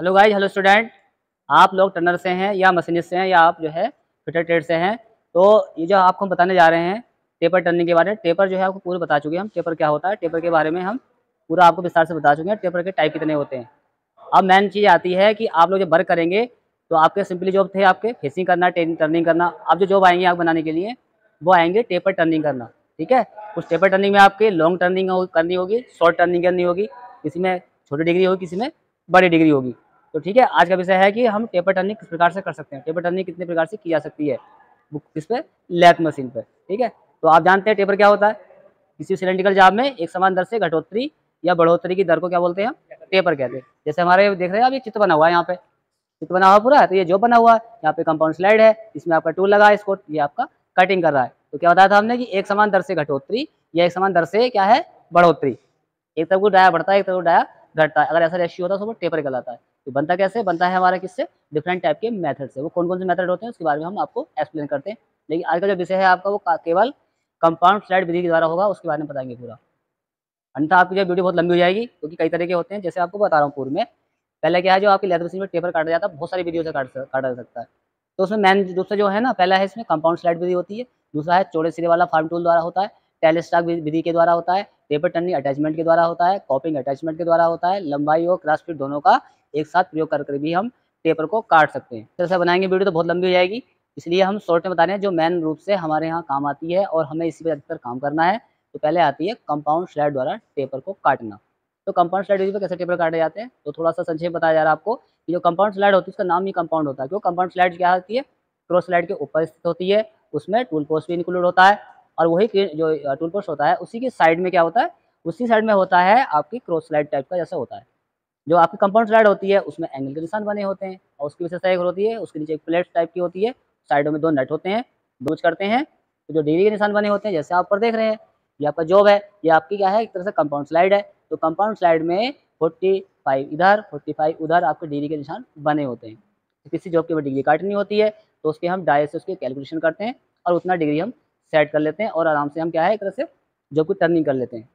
Hello guys, hello student. आप लोग Turner से हैं या मशीनिस्ट से हैं या आप जो है फिटर ट्रेड से हैं। तो ये जो आपको हम बताने जा रहे हैं टेपर टर्निंग के बारे में। टेपर जो है आपको पूरे बता चुके हैं हम, टेपर क्या होता है, टेपर के बारे में हम पूरा आपको विस्तार से बता चुके हैं। टेपर के टाइप कितने होते हैं। अब मेन चीज़ आती है कि आप लोग जब वर्क करेंगे तो आपके सिंपली जॉब थे आपके फेसिंग करना, टर्निंग करना। अब जो जॉब आएंगे आग बनाने के लिए वो आएंगे टेपर टर्निंग करना। ठीक है, उस टेपर टर्निंग में आपके लॉन्ग टर्निंग करनी होगी, शॉर्ट टर्निंग करनी होगी, किसी में छोटी डिग्री होगी, किसी में बड़ी डिग्री होगी। तो ठीक है, आज का विषय है कि हम टेपर टर्निंग किस प्रकार से कर सकते हैं, टेपर टर्निंग कितने प्रकार से की जा सकती है, वो किस पे, लैथ मशीन पे। ठीक है, तो आप जानते हैं टेपर क्या होता है। किसी सिलेंड्रिकल जाब में एक समान दर से घटोतरी या बढ़ोतरी की दर को क्या बोलते हैं, टेपर कहते हैं। जैसे हमारे देख रहे हैं आप, ये चित्र बना हुआ है, यहाँ पे चित्र बना हुआ पूरा है। तो ये जो बना हुआ है, यहाँ पे कंपाउंड स्लाइड है, इसमें आपका टूल लगा है, इसको ये आपका कटिंग कर रहा है। तो क्या बताया था हमने कि एक समान दर से घटोतरी या एक समान दर से क्या है, बढ़ोतरी। एक तरफ को डाया बढ़ता है, एक तरफ को डाया घटता है। अगर ऐसा रेशियो होता है तो वो टेपर कहलाता है। तो बनता कैसे, बनता है हमारा किससे, डिफरेंट टाइप के मेथड से। वो कौन कौन से मेथड होते हैं उसके बारे में हम आपको एक्सप्लेन करते हैं। लेकिन आज का जो विषय है आपका वो केवल कंपाउंड स्लाइड विधि के द्वारा होगा, उसके बारे में बताएंगे पूरा। अन्यथा आपकी जो वीडियो बहुत लंबी हो जाएगी, क्योंकि कई तरह के होते हैं, जैसे आपको बता रहा हूँ पूर्व में। पहले क्या है, जो आपकी लेदर मशीन में टेपर काटा जाता है, बहुत सारी विधियों से काटा जा सकता है। तो उसमें मेन रूप से जो है ना, पहला है इसमें कंपाउंड स्लाइड विधि होती है, दूसरा है चौड़े सिरे वाला फार्म टूल द्वारा होता है, टेलीस्टॉक विधि के द्वारा होता है, टेपर टर्निंग अटैचमेंट के द्वारा होता है, कॉपिंग अटैचमेंट के द्वारा होता है। लंबाई और क्रॉस फिट दोनों का एक साथ प्रयोग करके भी हम टेपर को काट सकते हैं। इस तरह से बनाएंगे वीडियो तो बहुत लंबी हो जाएगी, इसलिए हम शॉर्ट में बता रहे हैं जो मेन रूप से हमारे यहाँ काम आती है और हमें इसी पर अधिकतर काम करना है। तो पहले आती है कंपाउंड स्लाइड द्वारा टेपर को काटना। तो कंपाउंड स्लाइड विधि पे कैसे टेपर काटे जाते हैं, तो थोड़ा सा संक्षेप बताया जा रहा है आपको कि जो कंपाउंड स्लाइड होती है उसका नाम ही कंपाउंड होता है। क्यों, कंपाउंड स्लाइड क्या होती है, क्रॉस स्लाइड के ऊपर स्थित होती है, उसमें टूल पोस्ट भी इंक्लूड होता है, और वही जो टूल पोस्ट होता है उसी की साइड में क्या होता है, उसी साइड में होता है आपकी क्रॉस स्लाइड टाइप का जैसा होता है। जो आपकी कंपाउंड स्लाइड होती है उसमें एंगल के निशान बने होते हैं, और उसकी विशेषता एक होती है, उसके नीचे एक प्लेट टाइप की होती है, साइडों में दो नट होते हैं, डोज करते हैं। तो जो डिग्री के निशान बने होते हैं जैसे आप पर देख रहे हैं, ये आपका जॉब है, ये आपकी क्या है, एक तरह से कंपाउंड स्लाइड है। तो कंपाउंड स्लाइड में 45 इधर 45 उधर आपके डिग्री के निशान बने होते हैं। तो किसी जॉब की डिग्री काटनी होती है तो उसके हम डायरेक्ट से उसकी कैलकुलेशन करते हैं और उतना डिग्री हम सेट कर लेते हैं, और आराम से हम क्या है, एक तरह से जॉब की टर्निंग कर लेते हैं।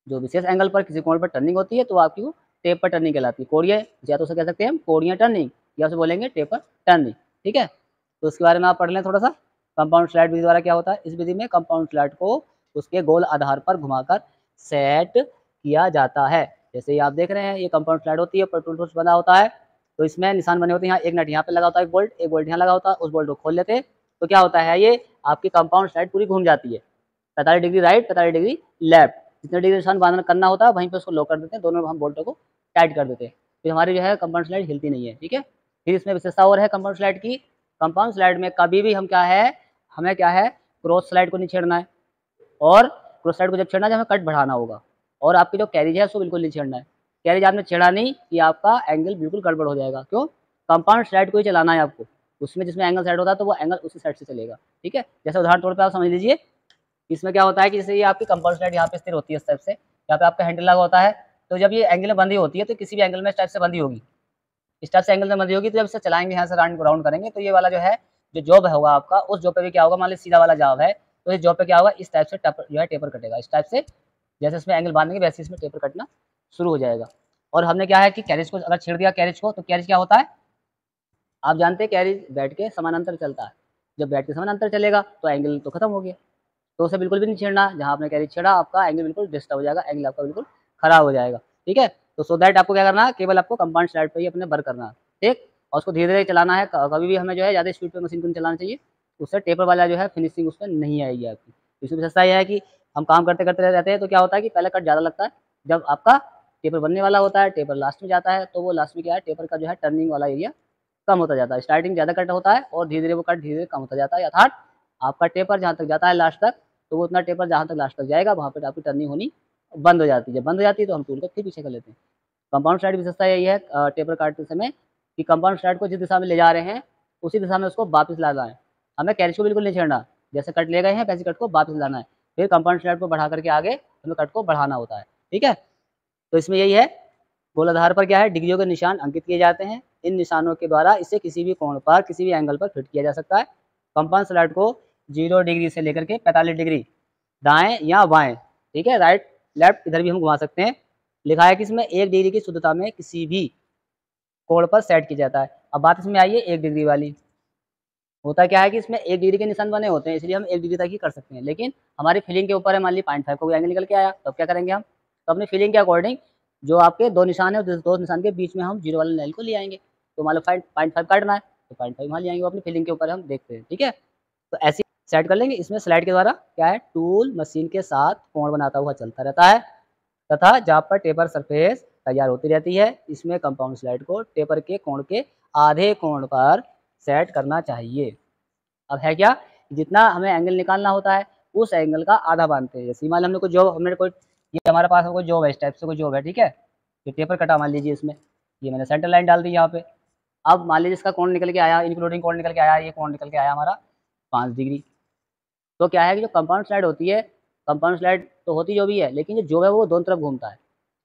जो विशेष एंगल पर किसी कोण पर टर्निंग होती है तो आपकी वो टेपर टर्निंग कहलाती है। कोणीय, या तो उसे कह सकते हैं हम कोणीय टर्निंग, या उसे बोलेंगे टेपर टर्निंग। ठीक है, तो उसके बारे में आप पढ़ लें थोड़ा सा। कंपाउंड स्लाइड विधि द्वारा क्या होता है, इस विधि में कंपाउंड स्लाइड को उसके गोल आधार पर घुमाकर सेट किया जाता है। जैसे ये आप देख रहे हैं, ये कंपाउंड स्लाइड होती है, पर टूल पोस्ट बना होता है, तो इसमें निशान बने होते हैं। यहाँ एक नट यहाँ पे लगा होता है, एक बोल्ट यहाँ लगा होता है, उस बोल्ट को खोल लेते हैं तो क्या होता है, ये आपकी कंपाउंड स्लाइड पूरी घूम जाती है। 45 डिग्री राइट, 45 डिग्री लेफ्ट, जितने डिग्री निशान बांधना करना होता है वहीं पे उसको लॉक कर देते हैं, दोनों हम बोल्टों को टाइट कर देते हैं। फिर हमारी जो है कंपाउंड स्लाइड हिलती नहीं है। ठीक है, फिर इसमें विशेषता और है कंपाउंड स्लाइड की। कंपाउंड स्लाइड में कभी भी हम क्या है, हमें क्या है, क्रॉस स्लाइड को नहीं छेड़ना है, और क्रॉस स्लाइड को जब छेड़ना है हमें कट बढ़ाना होगा, और आपकी जो कैरिज है उसको बिल्कुल नहीं छेड़ना है। कैरिज आपने छेड़ा नहीं कि आपका एंगल बिल्कुल गड़बड़ हो जाएगा। क्यों, कंपाउंड स्लाइड को ही चलाना है आपको, उसमें जिसमें एंगल सेट होता है तो वो एंगल उसी साइड से चलेगा। ठीक है, जैसे उदाहरण तौर पर आप समझ लीजिए, इसमें क्या होता है कि जैसे ये आपकी कंपाउंड स्लाइड यहाँ पे स्थिर होती है इस टाइप से, यहाँ पे आपका हैंडल लगा होता है। तो जब ये एंगल में बंधी होती है तो किसी भी एंगल में इस टाइप से बंधी होगी, इस टाइप से एंगल में बंधी होगी, तो जब इसे चलाएंगे यहाँ से राउंड करेंगे तो ये वाला जो है, जो जॉब होगा आपका, उस जॉब पे भी क्या होगा, मान लीजिए सीधा वाला जॉब है तो इस जॉब पे क्या होगा, इस टाइप से जो है टेपर कटेगा। इस टाइप से जैसे इसमें एंगल बांधेंगे वैसे इसमें टेपर कटना शुरू हो जाएगा। और हमने क्या है कि कैरिज को अगर छेड़ दिया, कैरिज को, तो कैरिज क्या होता है, आप जानते हैं कैरिज बैठ के समानांतर चलता है। जब बैठ के समानांतर चलेगा तो एंगल तो खत्म हो गया, तो उसे बिल्कुल भी नहीं छेड़ना। जहाँ आपने कैरिज छेड़ा आपका एंगल बिल्कुल डिस्टर्ब हो जाएगा, एंगल आपका बिल्कुल खराब हो जाएगा। ठीक है, तो सो दैट आपको क्या करना है, केवल आपको कंपाउंड स्लाइड पर ही अपने वर्क करना है। ठीक, और उसको धीरे धीरे चलाना है, कभी भी हमें जो है ज़्यादा स्पीड पे मशीन को नहीं चलाना चाहिए, उससे टेपर वाला जो है फिनिशिंग उसमें नहीं आएगी आपकी। इसमें विशेषता यह है कि हम काम करते करते रहते हैं तो क्या होता है कि पहले कट ज़्यादा लगता है, जब आपका टेपर बनने वाला होता है, टेपर लास्ट में जाता है, तो वो लास्ट में क्या है, टेपर का जो है टर्निंग वाला एरिया कम होता जाता है। स्टार्टिंग ज़्यादा कट होता है और धीरे धीरे वो कट धीरे धीरे कम होता जाता है, अर्थात आपका टेपर जहाँ तक जाता है लास्ट तक, तो वो उतना टेपर जहाँ तक लास्ट तक जाएगा वहाँ पर आपकी टर्निंग होनी बंद हो जाती है। जब बंद हो जाती है तो हम टूल को फिर पीछे कर लेते हैं। कंपाउंड स्लाइड की विशेषता यही है टेपर काटते समय कि कंपाउंड स्लाइड को जिस दिशा में ले जा रहे हैं उसी दिशा में उसको वापस लाना है। हमें कैरिज को बिल्कुल नहीं छेड़ना, जैसे कट ले गए हैं वैसे कट को वापस लाना है, फिर कंपाउंड स्लाइड को बढ़ा करके आगे हमें कट को बढ़ाना होता है। ठीक है, तो इसमें यही है, गोल आधार पर क्या है, डिग्रियों के निशान अंकित किए जाते हैं। इन निशानों के द्वारा इसे किसी भी कोण पर किसी भी एंगल पर फिट किया जा सकता है। कंपाउंड स्लाइड को 0 डिग्री से लेकर के 45 डिग्री दाएं या बाएं, ठीक है, राइट लेफ्ट इधर भी हम घुमा सकते हैं। लिखा है कि इसमें 1 डिग्री की शुद्धता में किसी भी कोण पर सेट किया जाता है। अब बात इसमें आई है 1 डिग्री वाली। होता क्या है कि इसमें 1 डिग्री के निशान बने होते हैं, इसलिए हम 1 डिग्री तक ही कर सकते हैं, लेकिन हमारी फीलिंग के ऊपर है, मान ली 0.5 का कोई एंगल निकल के आया, तब क्या करेंगे हम? तो अपनी फीलिंग के अकॉर्डिंग जो आपके 2 निशान है, उस 2 निशान के बीच में हम 0 वाले लाइन को ले आएँगे। तो मान लो 0.5 काटना है, तो 0.5 वहाँ ले आएँगे, वो अपनी फीलिंग के ऊपर हम देखते हैं, ठीक है? तो ऐसे सेट कर लेंगे। इसमें स्लाइड के द्वारा क्या है, टूल मशीन के साथ कोण बनाता हुआ चलता रहता है तथा जहाँ पर टेपर सरफेस तैयार होती रहती है, इसमें कंपाउंड स्लाइड को टेपर के कोण के आधे कोण पर सेट करना चाहिए। अब है क्या, जितना हमें एंगल निकालना होता है उस एंगल का आधा बांधते हैं। जैसे मान लो हमने कोई ये हमारे पास कोई जॉब है, इस टाइप से कोई जॉब है, ठीक है? ये टेपर कटा मान लीजिए, इसमें ये मैंने सेंटर लाइन डाल दी यहाँ पे। अब मान लीजिए इसका कोण निकल के आया, इंक्लूडिंग कोण निकल के आया, ये कोण निकल के आया हमारा 5 डिग्री। तो क्या है कि जो कंपाउंड स्लाइड होती है, कंपाउंड स्लाइड तो होती जो भी है, लेकिन जो जॉब है वो दोनों तरफ घूमता है।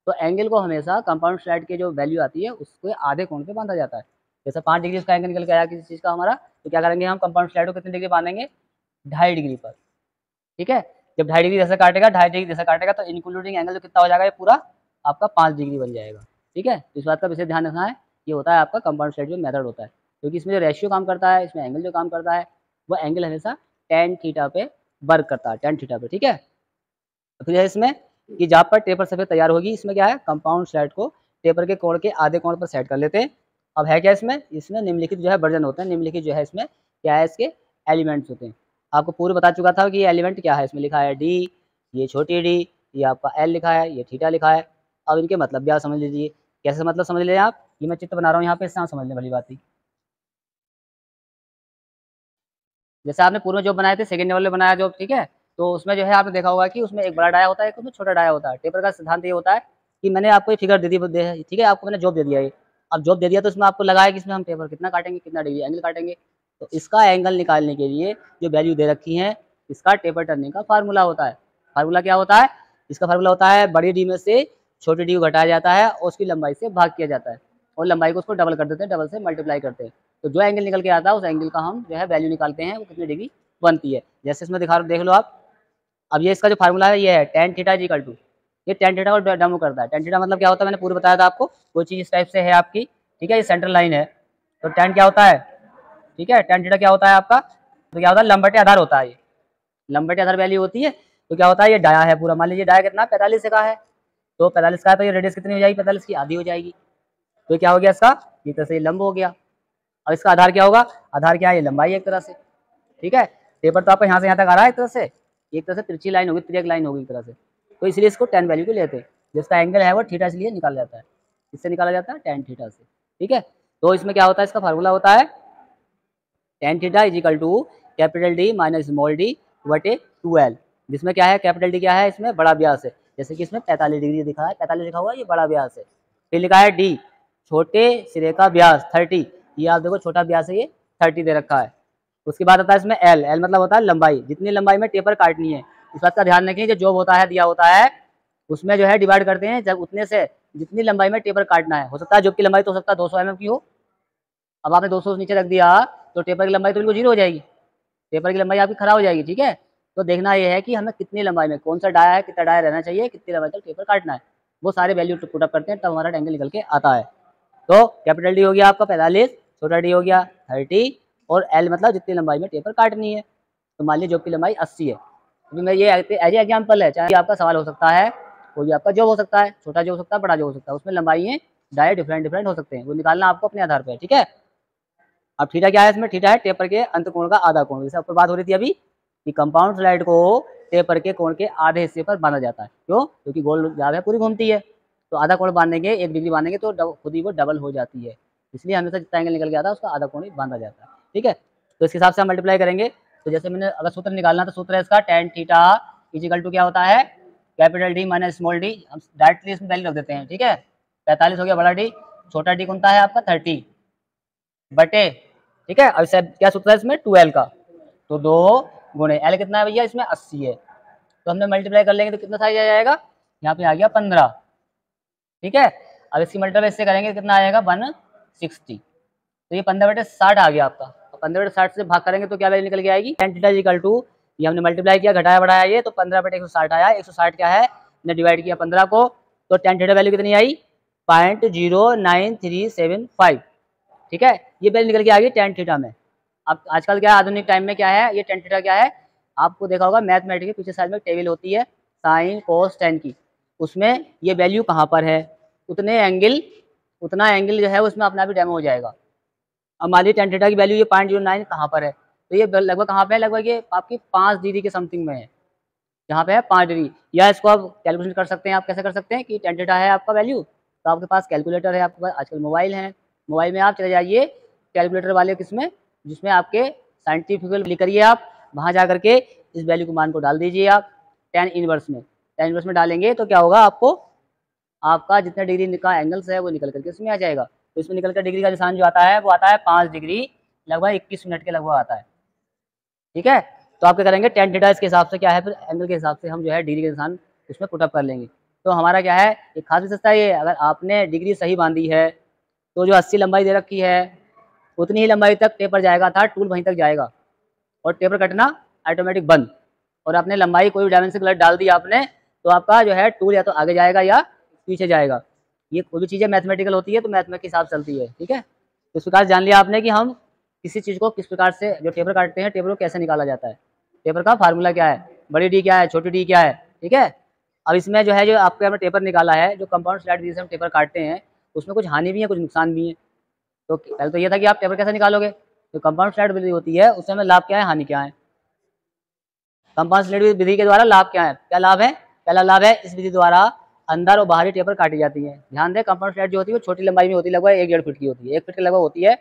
तो एंगल को हमेशा कंपाउंड स्लाइड के जो वैल्यू आती है उसके आधे कोण पे बांधा जाता है। जैसे 5 डिग्री इसका एंगल निकल के आया किसी चीज़ का हमारा, तो क्या करेंगे हम कंपाउंड स्लाइड को कितने डिग्री बांधेंगे? 2.5 डिग्री पर, ठीक है? जब 2.5 डिग्री जैसे काटेगा, 2.5 डिग्री जैसे काटेगा, तो इंक्लूडिंग एंगल जो कितना हो जाएगा, ये पूरा आपका 5 डिग्री बन जाएगा, ठीक है? इस बात का विशेष ध्यान रखना है। ये होता है आपका कंपाउंड स्लाइड जो मेथड होता है, क्योंकि इसमें जो रेशियो काम करता है, इसमें एंगल जो काम करता है, वो एंगल हमेशा tan थीटा पे वर्क करता है, tan थीटा पे, ठीक है? तो फिर इसमें कि जहाँ पर टेपर सरफेस तैयार होगी, इसमें क्या है, कंपाउंड स्लाइड को टेपर के कोण के आधे कोण पर सेट कर लेते हैं। अब है क्या इसमें निम्नलिखित जो है वर्जन होते हैं, निम्नलिखित जो है इसमें क्या है, इसके एलिमेंट्स होते हैं। आपको पूर्व बता चुका था कि ये एलिमेंट क्या है, इसमें लिखा है डी, ये छोटी डी, ये आपका एल लिखा है, ये थीटा लिखा है। अब इनके मतलब भी आप समझ लीजिए, कैसे मतलब समझ लें आप, ये मैं चित्र बना रहा हूँ यहाँ पे, इससे आप समझ लें भली बात ही। जैसे आपने पूर्व में जॉब बनाए थे, सेकंड लेवल में बनाया जॉब, ठीक है? तो उसमें जो है आपने देखा होगा कि उसमें एक बड़ा डाया होता है, एक उसमें छोटा डाया होता है। टेपर का सिद्धांत ये होता है कि मैंने आपको ये फिगर दे दी, ठीक है? आपको मैंने जॉब दे दिया ये। अब जॉब दे दिया तो इसमें आपको लगा है कि इसमें हम टेपर कितना काटेंगे, कितना डिग्री एंगल काटेंगे। तो इसका एंगल निकालने के लिए जो वैल्यू दे रखी है, इसका टेपर टर्निंग का फार्मूला होता है। फार्मूला क्या होता है? इसका फार्मूला होता है बड़ी डी में से छोटी डी को घटाया जाता है और उसकी लंबाई से भाग किया जाता है, और लंबाई को उसको डबल कर देते हैं, डबल से मल्टीप्लाई करते हैं। तो जो एंगल निकल के आता है उस एंगल का हम जो है वैल्यू निकालते हैं, वो कितनी डिग्री बनती है। जैसे इसमें दिखा देख लो आप। अब ये इसका जो फार्मूला है ये है tan थीटा इक्वल टू, ये tan थीटा को डेमो करता है। tan थीटा मतलब क्या होता है, मैंने पूर्व बताया था आपको। कोई चीज़ इस टाइप से है आपकी, ठीक है? ये सेंट्रल लाइन है, तो tan क्या होता है, ठीक है? tan थीटा क्या होता है आपका, तो क्या होता है, लंबटे आधार होता है। ये लंबटे आधार वैल्यू होती है। तो क्या होता है, ये डाया है पूरा, मान लीजिए डाया कितना 45 का है, तो 45 का है, तो ये रेडियस कितनी हो जाएगी, 45 की आधी हो जाएगी। तो क्या हो गया इसका, एक तरह से ये लंब हो गया। अब इसका आधार क्या होगा, आधार क्या है, ये लंबाई एक तरह से, ठीक है? टेपर तो आपका यहाँ से यहाँ तक आ रहा है, एक तरह से तिरछी लाइन होगी, तिरक लाइन होगी एक तरह से। तो इसलिए इसको tan वैल्यू को लेते हैं। जिसका एंगल है वो थीटा इसलिए निकाला जाता है, इससे निकाला जाता है tan थीटा से, ठीक है? तो इसमें क्या होता है, इसका फार्मूला होता है tan theta is equal to capital d minus small d बटे 2l, जिसमें क्या है, कैपिटल डी क्या है, इसमें बड़ा व्यास है। जैसे कि इसमें 45 डिग्री दिखा है, 45 लिखा हुआ है, ये बड़ा व्यास है। फिर लिखा है डी, छोटे सिरे का व्यास 30, ये आप देखो छोटा व्यास है, ये 30 दे रखा है। उसके बाद आता है इसमें एल, एल मतलब होता है लंबाई, जितनी लंबाई में टेपर काटनी है। इस बात का ध्यान रखें, जो जॉब होता है दिया होता है उसमें जो है डिवाइड करते हैं, जब उतने से जितनी लंबाई में टेपर काटना है। हो सकता है जॉब की लंबाई तो हो सकता है 200 mm की हो, अब आपने 200 से नीचे रख दिया तो टेपर की लंबाई तो बिल्कुल 0 हो जाएगी, टेपर की लंबाई आपकी खराब हो जाएगी, ठीक है? तो देखना ये है कि हमें कितनी लंबाई में कौन सा डाया है, कितना डाया रहना चाहिए, कितनी लंबाई तक टेपर काटना है, वो सारे वैल्यू पुट अप करते हैं, तब हमारा एंगल निकल के आता है। तो कैपिटल डी हो गया आपका 45, छोटा डी हो गया 30, और एल मतलब जितनी लंबाई में टेपर काटनी है। तो मान लीजिए जॉब की लंबाई 80 है। अभी मैं ये एज एग्जाम्पल है, चाहे आपका सवाल हो सकता है, कोई भी आपका जॉब हो सकता है, छोटा जॉब हो सकता है, बड़ा जॉब हो सकता है, उसमें लंबाई डाया डिफरेंट हो सकते हैं, वो निकालना आपको अपने आधार पर है, ठीक है? अब थीटा क्या है, इसमें थीटा है टेपर के अंत कोण का आधा कोण। जैसे ऊपर बात हो रही थी अभी कि कंपाउंड स्लाइड को टेपर के कोण के आधे हिस्से पर बांधा जाता है। क्यों? क्योंकि गोल ज्यादा पूरी घूमती है, तो आधा कोण बांधेंगे, 1 डिग्री बांधेंगे तो खुद ही वो डबल हो जाती है। इसलिए हमेशा जितना एंगल निकल के आता है उसका आधा कोण ही बांधा जाता है, ठीक है? तो इसके हिसाब से हम मल्टीप्लाई करेंगे। तो जैसे मैंने अगर सूत्र निकालना तो सूत्र है इसका tan थीटा इजिकल टू क्या होता है, capital d minus small D. हम डायरेक्टली इसमें वैल्यू रख देते हैं, ठीक है? 45 हो गया बड़ा डी, छोटा डी कौन सा है आपका 30 बटे, ठीक है? अब क्या सूत्र है इसमें 2l का, तो 2 गुणे l कितना है भैया, इसमें 80 है, तो हमने मल्टीप्लाई कर लेंगे तो कितना साइज आ जाएगा, यहाँ पे आ गया 15, ठीक है? अब इसकी मल्टीप्लाई इससे करेंगे कितना आएगा 160, तो ये 15/60 आ गया आपका। 15/60 से भाग करेंगे तो क्या वैल्यू निकल के आएगी, tan थीटा इक्वल टू, ये हमने मल्टीप्लाई किया, घटाया बढ़ाया ये, तो 15/160 आया। 160 क्या है, हमने डिवाइड किया 15 को, तो tan थीटा वैल्यू कितनी आई 0.09375। ठीक है, ये वैल्यू निकल के आ गई टेन थीटा में। अब आजकल क्या है, आधुनिक टाइम में क्या है, ये टेन थीटा क्या है, आपको देखा होगा मैथमेटिक्स के पीछे साइड में टेबल होती है साइन कोस टेन की, उसमें ये वैल्यू कहाँ पर है, उतना एंगल जो है उसमें अपना भी डेमो हो जाएगा। अब मान लीजिए टेन थीटा की वैल्यू ये 0.09 कहाँ पर है, तो ये लगभग कहाँ पे है, लगभग ये आपकी 5 डिग्री के समथिंग में है, जहाँ पे है 5 डिग्री। या इसको आप कैलकुलेशन कर सकते हैं, आप कैसे कर सकते हैं कि टेन थीटा है आपका वैल्यू, तो आपके पास कैलकुलेटर है, आपके पास आजकल मोबाइल है, मोबाइल में आप चले जाइए कैलकुलेटर वाले किसमें, जिसमें आपके साइंटिफिक लिख करिए, आप वहाँ जा करके इस वैल्यू को मान को डाल दीजिए आप टेन इनवर्स में। टेन इनवर्स में डालेंगे तो क्या होगा, आपको आपका जितना डिग्री का एंगल्स है वो निकल करके इसमें आ जाएगा। तो इसमें निकल कर डिग्री का निशान जो आता है वो आता है 5 डिग्री लगभग 21 मिनट के लगभग आता है। ठीक है, तो आप क्या करेंगे, टेन थीटा इसके हिसाब से क्या है, फिर एंगल के हिसाब से हम जो है डिग्री के निशान उसमें पुटअप कर लेंगे। तो हमारा क्या है, एक खास विशेषता ये, अगर आपने डिग्री सही बांधी है तो जो 80 लंबाई दे रखी है उतनी ही लंबाई तक टेपर जाएगा था, टूल वहीं तक जाएगा और टेपर कटना ऑटोमेटिक बंद। और आपने लंबाई कोई डायमेंशन गलत डाल दी आपने, तो आपका जो है टूल या तो आगे जाएगा या पीछे जाएगा। ये कोई भी चीज़ें मैथमेटिकल होती है तो मैथमेटिक के हिसाब से चलती है। ठीक है, तो इस प्रकार जान लिया आपने कि हम किसी चीज़ को किस प्रकार से जो टेपर काटते हैं, टेपर को कैसे निकाला जाता है, टेपर का फार्मूला क्या है, बड़ी डी क्या है, छोटी डी क्या है। ठीक है, अब इसमें जो है जो आपके हमने टेपर निकाला है, जो कंपाउंड स्लाइड विधि से हम टेपर काटते हैं उसमें कुछ हानि भी है कुछ नुकसान भी है। तो पहले तो ये था कि आप टेपर कैसे निकालोगे, तो कंपाउंड स्लाइड विधि होती है उसमें हमें लाभ क्या है, हानि क्या है। कंपाउंड स्लाइड विधि के द्वारा लाभ क्या है, क्या लाभ है, पहला लाभ है इस विधि द्वारा अंदर और बाहरी टेपर काटी जाती है। ध्यान दें, कंपाउंड स्लाइड जो होती है वो छोटी लंबाई में होती है, लगभग 1-1.5 फीट की होती है, 1 फीट के लगभग होती है।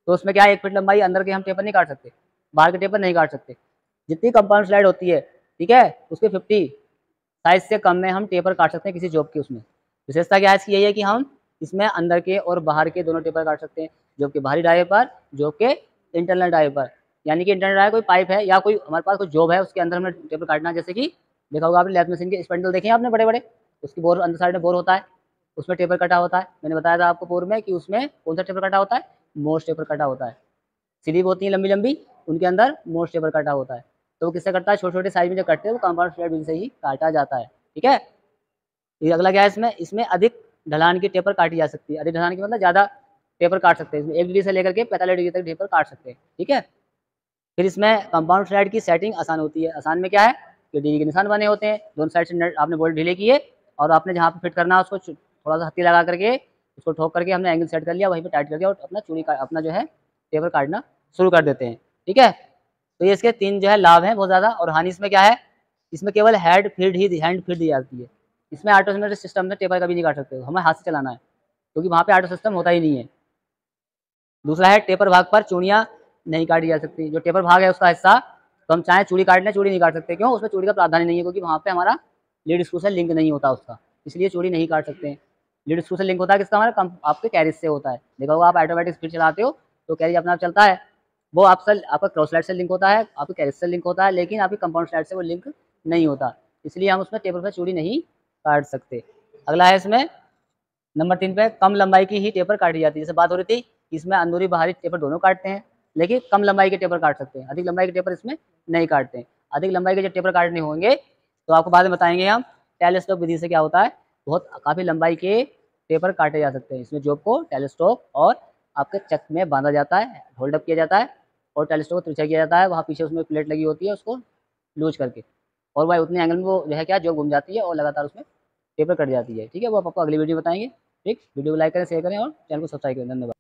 तो उसमें क्या है, 1 फीट लंबाई अंदर के हम टेपर नहीं काट सकते, बाहर के टेपर नहीं काट सकते। जितनी कंपाउंड स्लाइड होती है, ठीक है, उसके 50 साइज से कम में हम टेपर काट सकते हैं किसी जॉब की। उसमें विशेषता क्या है इसकी, यही है कि हम इसमें अंदर के और बाहर के दोनों टेपर काट सकते हैं, जॉब के बाहरी डाये पर, जॉब के इंटरनल डाये पर। यानी कि इंटरनल डाये कोई पाइप है या कोई हमारे पास कोई जॉब है उसके अंदर हमें टेपर काटना, जैसे कि देखा होगा आपने लेथ मशीन के स्पैंडल देखे हैं आपने बड़े बड़े, उसकी बोर अंदर साइड में बोर होता है, उसमें टेपर कटा होता है। मैंने बताया था आपको पूर्व में कि उसमें कौन सा टेपर कटा होता है, मोस्ट टेपर कटा होता है। स्लीव होती है लंबी लंबी, उनके अंदर मोस्ट टेपर कटा होता है। तो वो किससे कटता है, छोटे छोटे साइज में जो कटते हैं वो कंपाउंड स्लाइड विधि से ही काटा जाता है। ठीक है, ये अगला क्या है, इसमें अधिक ढलान की टेपर काटी जा सकती है। अधिक ढलान की मतलब ज़्यादा टेपर काट सकते हैं, इसमें 1 डिग्री से लेकर के 45 डिग्री तक टेपर काट सकते हैं। ठीक है, फिर इसमें कंपाउंड स्लाइड की सेटिंग आसान होती है। आसान में क्या है कि डिग्री के निशान बने होते हैं, दोनों साइड से नट आपने बोल्ट ढीले किए और आपने जहाँ पे फिट करना है उसको थोड़ा सा हत्थी लगा करके उसको ठोक करके हमने एंगल सेट कर लिया, वहीं पे टाइट करके और अपना चूड़ी का अपना जो है टेपर काटना शुरू कर देते हैं। ठीक है, तो ये इसके 3 जो है लाभ हैं बहुत ज़्यादा। और हानि इसमें क्या है, इसमें केवल हैंड फीड दी जाती है। इसमें ऑटोमेटिक सिस्टम में टेपर कभी नहीं काट सकते, हमें हाथ से चलाना है क्योंकि वहाँ पे ऑटो सिस्टम होता ही नहीं है। दूसरा है टेपर भाग पर चूड़ियाँ नहीं काटी जा सकती, जो टेपर भाग है उसका हिस्सा तो हम चाहे चूड़ी काट लें, चूड़ी नहीं काट सकते। क्यों, उसमें चूड़ी का प्रावधान नहीं है, क्योंकि वहाँ पे हमारा लीड स्क्रू से लिंक नहीं होता उसका, इसलिए चूड़ी नहीं काट सकते हैं। लीड स्क्रू से लिंक होता है किसका, हमारा आपके कैरिज से होता है। देखा होगा आप ऑटोमेटिक स्पीड चलाते हो तो कैरिज अपना आप चलता है, वो आपका क्रॉस स्लाइड से लिंक होता है, आपके कैरिज से लिंक होता है, लेकिन आपकी कंपाउंड स्लाइड से वो लिंक नहीं होता, इसलिए हम उसमें टेपर पर चूड़ी नहीं काट सकते। अगला है इसमें नंबर 3 पे कम लंबाई की ही टेपर काटी जाती है। जैसे बात हो रही थी, इसमें अंदरूनी बाहरी टेपर दोनों काटते हैं, लेकिन कम लंबाई के टेपर काट सकते हैं, अधिक लंबाई के टेपर इसमें नहीं काटते हैं। अधिक लंबाई के जब टेपर काटने होंगे तो आपको बाद में बताएंगे हम टेलीस्कोप विधि से क्या होता है, बहुत काफ़ी लंबाई के टेपर काटे जा सकते हैं। इसमें जॉब को टेलीस्कोप और आपके चक में बांधा जाता है, होल्ड अप किया जाता है और टेलीस्कोप को तिरछा किया जाता है, वहाँ पीछे उसमें प्लेट लगी होती है उसको लूज करके, और वह उतने एंगल में वो जो है क्या जॉब घूम जाती है और लगातार उसमें पेपर कट जाती है। ठीक है, वो आपको अगली वीडियो बताएंगे। ठीक, वीडियो को लाइक करें, शेयर करें और चैनल को सब्सक्राइब करें। धन्यवाद।